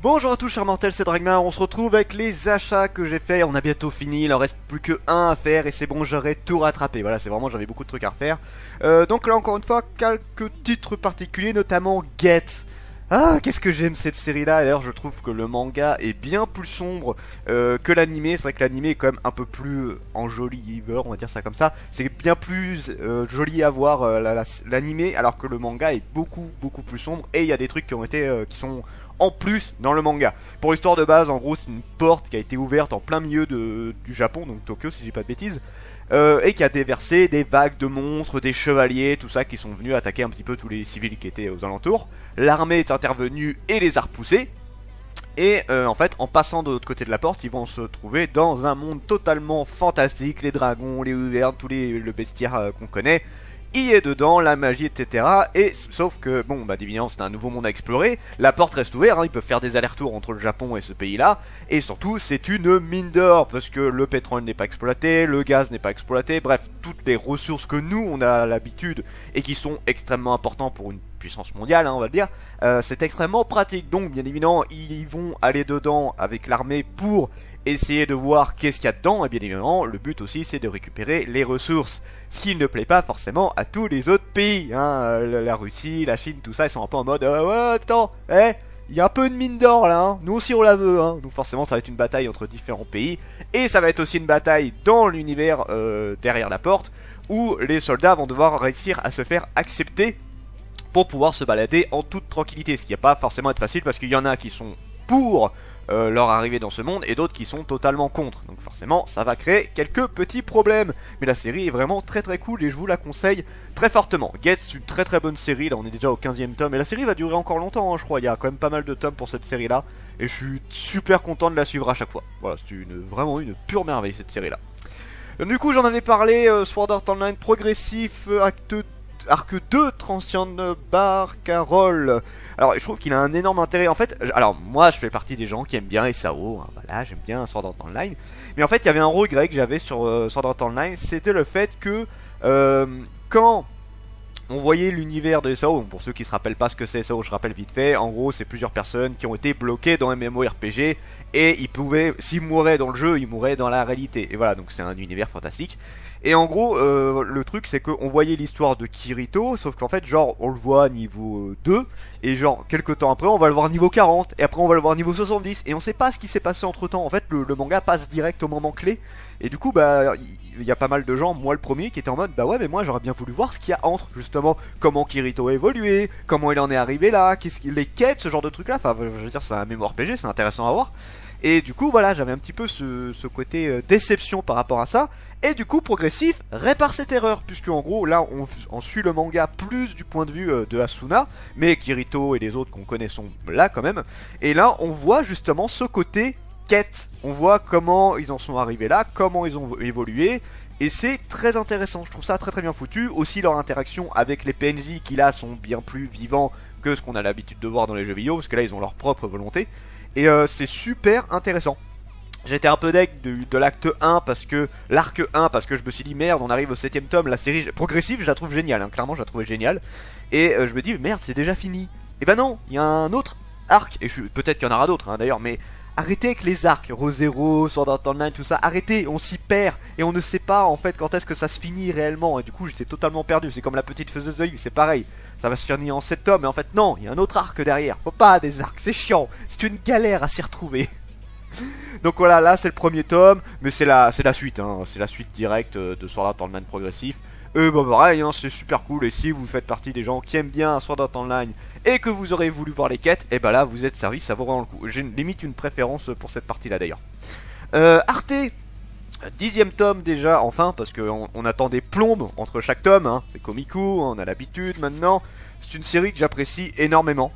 Bonjour à tous chers mortels, c'est Dragmar, on se retrouve avec les achats que j'ai fait, on a bientôt fini, il en reste plus que un à faire et c'est bon, j'aurai tout rattrapé, voilà c'est vraiment, j'avais beaucoup de trucs à refaire. Donc là encore une fois, quelques titres particuliers, notamment Get. Ah, qu'est-ce que j'aime cette série là, d'ailleurs je trouve que le manga est bien plus sombre que l'animé, c'est vrai que l'animé est quand même un peu plus enjoliver, on va dire ça comme ça, c'est bien plus joli à voir l'animé alors que le manga est beaucoup plus sombre et il y a des trucs qui ont été, qui sont en plus dans le manga. Pour l'histoire de base, en gros c'est une porte qui a été ouverte en plein milieu du Japon, donc Tokyo si je dis pas de bêtises, et qui a déversé des vagues de monstres, des chevaliers, tout ça qui sont venus attaquer un petit peu tous les civils qui étaient aux alentours. L'armée est intervenue et les a repoussés. Et en fait, en passant de l'autre côté de la porte, ils vont se trouver dans un monde totalement fantastique. Les dragons, les wyverns, le bestiaire qu'on connaît y est dedans, la magie, etc. Et sauf que, bon, bah évidemment, c'est un nouveau monde à explorer. La porte reste ouverte, hein, ils peuvent faire des allers-retours entre le Japon et ce pays-là. Et surtout, c'est une mine d'or, parce que le pétrole n'est pas exploité, le gaz n'est pas exploité. Bref, toutes les ressources que nous, on a l'habitude, et qui sont extrêmement importantes pour une puissance mondiale, hein, on va le dire, c'est extrêmement pratique. Donc, bien évidemment, ils vont aller dedans avec l'armée pour essayer de voir qu'est-ce qu'il y a dedans, et bien évidemment, le but aussi, c'est de récupérer les ressources. Ce qui ne plaît pas forcément à tous les autres pays, hein, la Russie, la Chine, tout ça, ils sont un peu en mode ouais, attends, il y a un peu de mine d'or là, hein. Nous aussi on la veut, hein. Donc forcément ça va être une bataille entre différents pays, et ça va être aussi une bataille dans l'univers derrière la porte, où les soldats vont devoir réussir à se faire accepter pour pouvoir se balader en toute tranquillité, ce qui va pas forcément être facile parce qu'il y en a qui sont pour leur arrivée dans ce monde et d'autres qui sont totalement contre. Donc forcément ça va créer quelques petits problèmes. Mais la série est vraiment très cool et je vous la conseille très fortement. Get, c'est une très bonne série, là on est déjà au 15e tome et la série va durer encore longtemps, hein, je crois. Il y a quand même pas mal de tomes pour cette série là et je suis super content de la suivre à chaque fois. Voilà, c'est vraiment une pure merveille cette série là. Du coup j'en avais parlé, Sword Art Online progressif, Arc 2, Transcend Barcarolle. Alors je trouve qu'il a un énorme intérêt. En fait, alors moi je fais partie des gens qui aiment bien SAO, hein, voilà, j'aime bien Sword Art Online. Mais en fait il y avait un regret que j'avais sur Sword Art Online, c'était le fait que quand on voyait l'univers de SAO, pour ceux qui se rappellent pas ce que c'est SAO, je rappelle vite fait, en gros c'est plusieurs personnes qui ont été bloquées dans MMORPG et ils pouvaient, s'ils mouraient dans le jeu, ils mouraient dans la réalité. Et voilà, donc c'est un univers fantastique. Et en gros, le truc c'est qu'on voyait l'histoire de Kirito, sauf qu'en fait genre on le voit niveau 2, et genre quelques temps après on va le voir niveau 40, et après on va le voir niveau 70, et on sait pas ce qui s'est passé entre temps. En fait le manga passe direct au moment clé, et du coup bah il y a pas mal de gens, moi le premier, qui étaient en mode bah ouais mais moi j'aurais bien voulu voir ce qu'il y a entre, justement, comment Kirito a évolué, comment il en est arrivé là, les quêtes, ce genre de trucs là, enfin je veux dire c'est un MMORPG, c'est intéressant à voir. Et du coup voilà, j'avais un petit peu ce côté déception par rapport à ça. Et du coup Progressif répare cette erreur, puisque en gros là on suit le manga plus du point de vue de Asuna, mais Kirito et les autres qu'on connaît sont là quand même. Et là on voit justement ce côté quête, on voit comment ils en sont arrivés là, comment ils ont évolué. Et c'est très intéressant, je trouve ça très bien foutu. Aussi leur interaction avec les PNJ qui là sont bien plus vivants que ce qu'on a l'habitude de voir dans les jeux vidéo, parce que là ils ont leur propre volonté. Et c'est super intéressant. J'étais un peu deg de l'acte 1 parce que l'arc 1 parce que je me suis dit merde on arrive au 7ème tome, la série progressive je la trouve géniale, hein, clairement je la trouvais géniale. Et je me dis merde c'est déjà fini. Et ben non, il y a un autre arc, et peut-être qu'il y en aura d'autres hein, d'ailleurs, mais arrêtez avec les arcs, Re:Zero, Sword Art Online, tout ça, arrêtez, on s'y perd, et on ne sait pas en fait quand est-ce que ça se finit réellement, et du coup j'étais totalement perdu, c'est comme la petite faiseuse de livres, c'est pareil, ça va se finir en 7 tomes, mais en fait non, il y a un autre arc derrière, faut pas des arcs, c'est chiant, c'est une galère à s'y retrouver. Donc voilà, là c'est le premier tome, mais c'est la suite, hein, c'est la suite directe de Sword Art Online progressif. Bah pareil, hein, c'est super cool, et si vous faites partie des gens qui aiment bien Sword Art Online et que vous aurez voulu voir les quêtes, et bah là vous êtes servi, ça vaut vraiment le coup. J'ai limite une préférence pour cette partie là d'ailleurs. Arte, 10ème tome déjà, enfin, parce qu'on attend des plombes entre chaque tome, hein. C'est Komiku, on a l'habitude maintenant. C'est une série que j'apprécie énormément,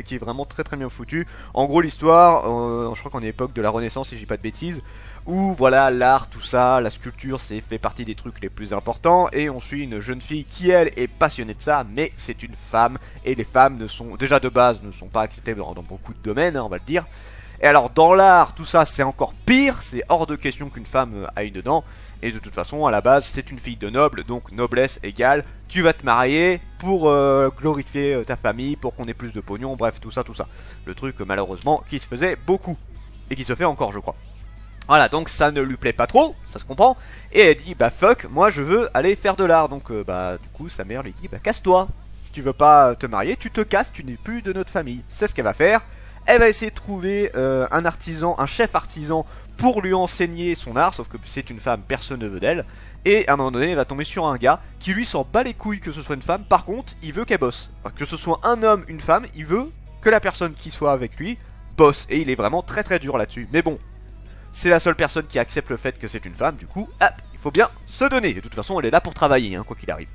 qui est vraiment très bien foutue. En gros l'histoire, je crois qu'on est à l'époque de la Renaissance si je dis pas de bêtises, où voilà l'art, tout ça, la sculpture c'est fait partie des trucs les plus importants, et on suit une jeune fille qui elle est passionnée de ça, mais c'est une femme, et les femmes ne sont, déjà de base, ne sont pas acceptées dans beaucoup de domaines, hein, on va le dire. Et alors dans l'art, tout ça c'est encore pire, c'est hors de question qu'une femme aille dedans, et de toute façon à la base c'est une fille de noble, donc noblesse égale, tu vas te marier pour glorifier ta famille, pour qu'on ait plus de pognon, bref, tout ça, tout ça. Le truc malheureusement qui se faisait beaucoup, et qui se fait encore je crois. Voilà, donc ça ne lui plaît pas trop, ça se comprend, et elle dit bah fuck, moi je veux aller faire de l'art, donc bah du coup sa mère lui dit bah casse-toi, si tu veux pas te marier, tu te casses, tu n'es plus de notre famille. C'est ce qu'elle va faire, elle va essayer de trouver un artisan, un chef artisan pour lui enseigner son art, sauf que c'est une femme, personne ne veut d'elle, et à un moment donné elle va tomber sur un gars qui lui s'en bat les couilles que ce soit une femme, par contre il veut qu'elle bosse, que ce soit un homme, une femme, il veut que la personne qui soit avec lui bosse, et il est vraiment très très dur là-dessus, mais bon. C'est la seule personne qui accepte le fait que c'est une femme, du coup, hop, il faut bien se donner. De toute façon, elle est là pour travailler, hein, quoi qu'il arrive.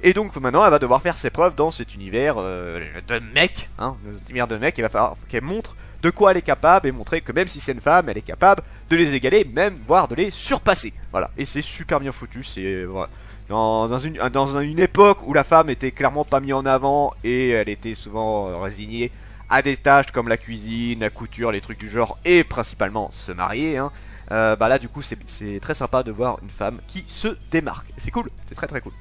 Et donc maintenant, elle va devoir faire ses preuves dans cet univers de mec, hein, cet univers de mec. Il va falloir qu'elle montre de quoi elle est capable et montrer que même si c'est une femme, elle est capable de les égaler, même voire de les surpasser. Voilà, et c'est super bien foutu. C'est voilà. Dans une époque où la femme était clairement pas mise en avant et elle était souvent résignée à des tâches comme la cuisine, la couture, les trucs du genre, et principalement se marier, hein, bah là du coup c'est très sympa de voir une femme qui se démarque. C'est cool, c'est très très cool.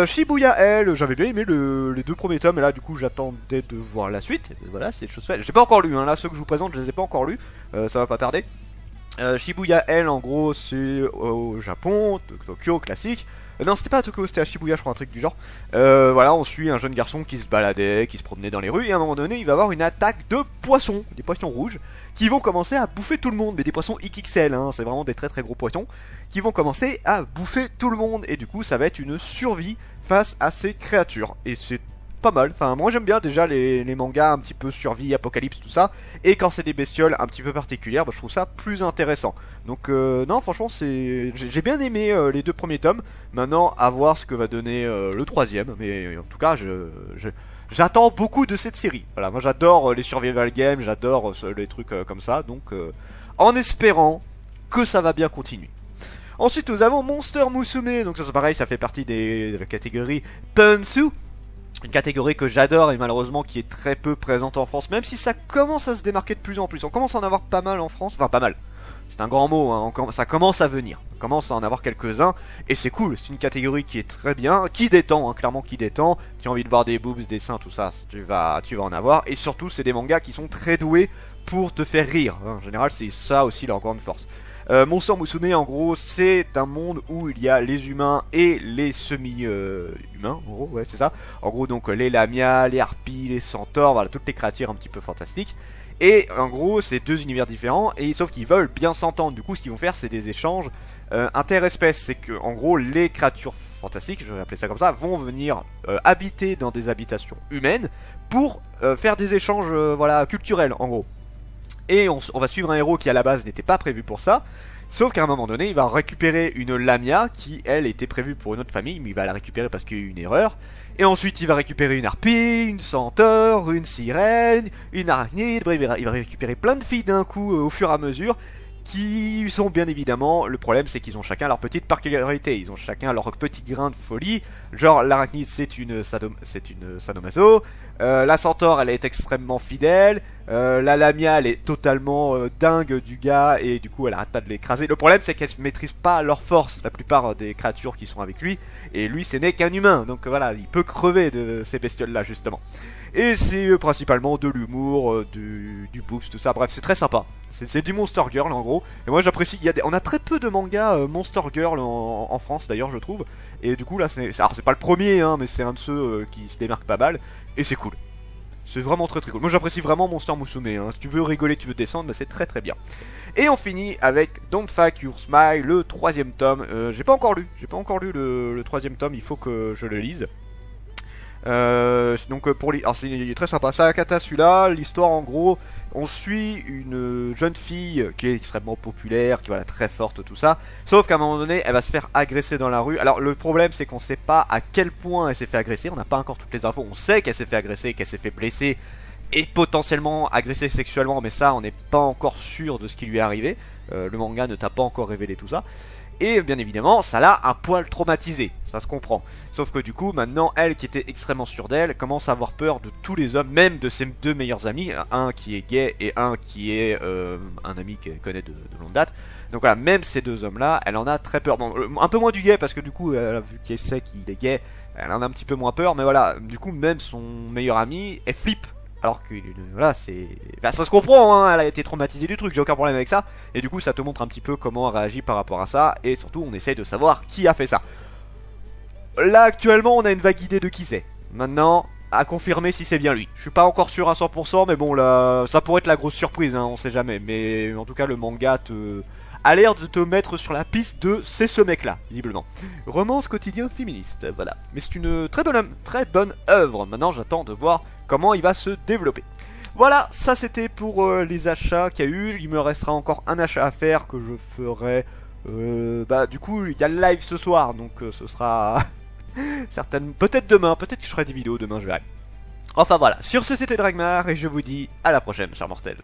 Shibuya elle, j'avais bien aimé les 2 premiers tomes, et là du coup j'attendais de voir la suite. Voilà, c'est chose faite. J'ai pas encore lu, hein, là ceux que je vous présente je les ai pas encore lus, ça va pas tarder. Shibuya elle en gros c'est au Japon, Tokyo classique. Non c'était pas à Tokyo, c'était à Shibuya je crois, un truc du genre. Voilà, on suit un jeune garçon qui se baladait, qui se promenait dans les rues, et à un moment donné il va avoir une attaque de poissons, des poissons rouges, qui vont commencer à bouffer tout le monde, mais des poissons XXL, hein, c'est vraiment des très très gros poissons, qui vont commencer à bouffer tout le monde, et du coup ça va être une survie face à ces créatures, et c'est pas mal. Enfin, moi j'aime bien déjà les mangas un petit peu survie, apocalypse, tout ça. Et quand c'est des bestioles un petit peu particulières, bah, je trouve ça plus intéressant. Donc non, franchement, j'ai bien aimé les 2 premiers tomes. Maintenant, à voir ce que va donner le 3ème. Mais en tout cas, j'attends beaucoup de cette série. Voilà, moi j'adore les survival games, j'adore les trucs comme ça. Donc, en espérant que ça va bien continuer. Ensuite, nous avons Monster Musume. Donc ça c'est pareil, ça fait partie de la catégorie Punsu. Une catégorie que j'adore et malheureusement qui est très peu présente en France, même si ça commence à se démarquer de plus en plus. On commence à en avoir pas mal en France, enfin pas mal, c'est un grand mot, hein. Ça commence à venir, on commence à en avoir quelques-uns, et c'est cool, c'est une catégorie qui est très bien, qui détend, hein, clairement qui détend, tu as envie de voir des boobs, des seins, tout ça, tu vas en avoir, et surtout c'est des mangas qui sont très doués pour te faire rire, hein. En général c'est ça aussi leur grande force. Monster Musume en gros c'est un monde où il y a les humains et les semi-humains, en gros, ouais c'est ça. En gros donc les lamias, les harpies, les centaures, voilà toutes les créatures un petit peu fantastiques. Et en gros c'est 2 univers différents, et sauf qu'ils veulent bien s'entendre, du coup ce qu'ils vont faire c'est des échanges interespèces. C'est que en gros les créatures fantastiques, je vais appeler ça comme ça, vont venir habiter dans des habitations humaines pour faire des échanges voilà, culturels en gros. Et on va suivre un héros qui à la base n'était pas prévu pour ça. Sauf qu'à un moment donné, il va récupérer une lamia qui, elle, était prévue pour une autre famille, mais il va la récupérer parce qu'il y a eu une erreur. Et ensuite, il va récupérer une harpie, une centaure, une sirène, une arachnide. Bref, il va récupérer plein de filles d'un coup au fur et à mesure. Qui sont bien évidemment, le problème c'est qu'ils ont chacun leur petite particularité, ils ont chacun leur petit grain de folie. Genre l'arachnide c'est une sadomaso, la centaure elle est extrêmement fidèle, la lamia elle est totalement dingue du gars et du coup elle arrête pas de l'écraser. Le problème c'est qu'elle maîtrise pas leur force, la plupart des créatures qui sont avec lui, et lui ce n'est qu'un humain, donc voilà, il peut crever de ces bestioles là justement. Et c'est principalement de l'humour, du boops, tout ça, bref c'est très sympa. C'est du Monster Girl en gros. Et moi j'apprécie, on a très peu de mangas Monster Girl en France d'ailleurs je trouve. Et du coup là c'est pas le premier hein, mais c'est un de ceux qui se démarque pas mal. Et c'est cool. C'est vraiment très très cool. Moi j'apprécie vraiment Monster Musume hein. Si tu veux rigoler, tu veux descendre, bah, c'est très très bien. Et on finit avec Don't Fake Your Smile, le 3ème tome. J'ai pas encore lu le 3ème tome, il faut que je le lise. Donc pour alors c'est très sympa, c'est Akata celui-là. L'histoire en gros, on suit une jeune fille qui est extrêmement populaire, qui voilà très forte tout ça. Sauf qu'à un moment donné, elle va se faire agresser dans la rue. Alors le problème c'est qu'on sait pas à quel point elle s'est fait agresser. On n'a pas encore toutes les infos. On sait qu'elle s'est fait agresser, qu'elle s'est fait blesser et potentiellement agressée sexuellement, mais ça on n'est pas encore sûr de ce qui lui est arrivé. Le manga ne t'a pas encore révélé tout ça. Et bien évidemment, ça l'a un poil traumatisé, ça se comprend. Sauf que du coup, maintenant, elle qui était extrêmement sûre d'elle, commence à avoir peur de tous les hommes, même de ses deux meilleurs amis, un qui est gay et un qui est un ami qu'elle connaît de longue date. Donc voilà, même ces deux hommes-là, elle en a très peur. Bon, un peu moins du gay, parce que du coup, vu qu'elle sait qu'il est gay, elle en a un petit peu moins peur, mais voilà, du coup, même son meilleur ami, elle flippe. Alors que, voilà, c'est... Enfin, ça se comprend, hein, elle a été traumatisée du truc, j'ai aucun problème avec ça. Et du coup, ça te montre un petit peu comment elle réagit par rapport à ça. Et surtout, on essaye de savoir qui a fait ça. Là, actuellement, on a une vague idée de qui c'est. Maintenant, à confirmer si c'est bien lui. Je suis pas encore sûr à 100%, mais bon, là, ça pourrait être la grosse surprise, hein, on sait jamais. Mais en tout cas, le manga a l'air de te mettre sur la piste de c'est ce mec-là, visiblement. Romance quotidien féministe, voilà. Mais c'est une très bonne œuvre. Maintenant, j'attends de voir comment il va se développer. Voilà, ça c'était pour les achats qu'il y a eu. Il me restera encore un achat à faire que je ferai. Bah, du coup, il y a le live ce soir, donc ce sera certainement. Peut-être demain, peut-être que je ferai des vidéos demain, je verrai. Enfin voilà, sur ce c'était Dragmar et je vous dis à la prochaine, chers mortels.